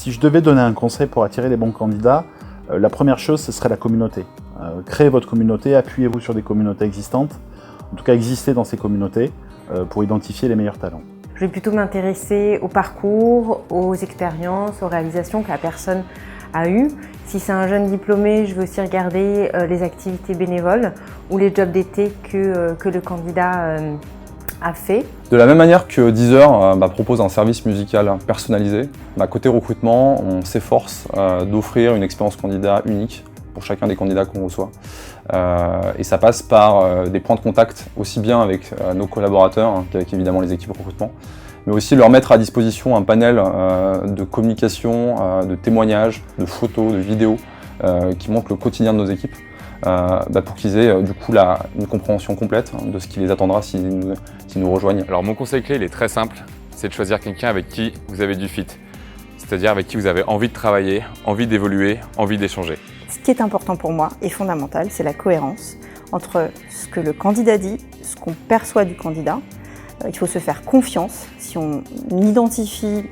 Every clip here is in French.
Si je devais donner un conseil pour attirer les bons candidats, la première chose, ce serait la communauté. Créez votre communauté, appuyez-vous sur des communautés existantes, en tout cas existez dans ces communautés pour identifier les meilleurs talents. Je vais plutôt m'intéresser au parcours, aux expériences, aux réalisations que la personne a eues. Si c'est un jeune diplômé, je vais aussi regarder les activités bénévoles ou les jobs d'été que le candidat a fait. De la même manière que Deezer propose un service musical personnalisé, côté recrutement, on s'efforce d'offrir une expérience candidat unique pour chacun des candidats qu'on reçoit. Et ça passe par des points de contact aussi bien avec nos collaborateurs qu'avec évidemment les équipes recrutement, mais aussi leur mettre à disposition un panel de communication, de témoignages, de photos, de vidéos qui montrent le quotidien de nos équipes. Pour qu'ils aient du coup une compréhension complète de ce qui les attendra s'ils nous rejoignent. Alors mon conseil clé, il est très simple, c'est de choisir quelqu'un avec qui vous avez du fit, c'est-à-dire avec qui vous avez envie de travailler, envie d'évoluer, envie d'échanger. Ce qui est important pour moi et fondamental, c'est la cohérence entre ce que le candidat dit, ce qu'on perçoit du candidat. Il faut se faire confiance. Si on identifie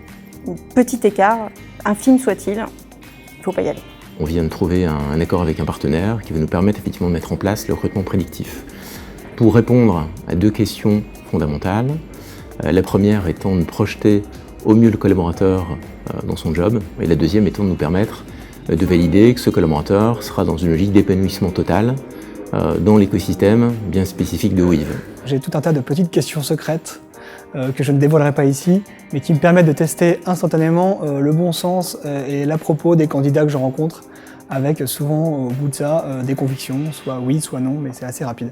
un petit écart, infime soit-il, il ne faut pas y aller. On vient de trouver un accord avec un partenaire qui va nous permettre effectivement de mettre en place le recrutement prédictif. Pour répondre à deux questions fondamentales, la première étant de projeter au mieux le collaborateur dans son job, et la deuxième étant de nous permettre de valider que ce collaborateur sera dans une logique d'épanouissement total dans l'écosystème bien spécifique de Weave. J'ai tout un tas de petites questions secrètes que je ne dévoilerai pas ici, mais qui me permettent de tester instantanément le bon sens et l'à-propos des candidats que je rencontre, avec souvent au bout de ça des convictions, soit oui, soit non, mais c'est assez rapide.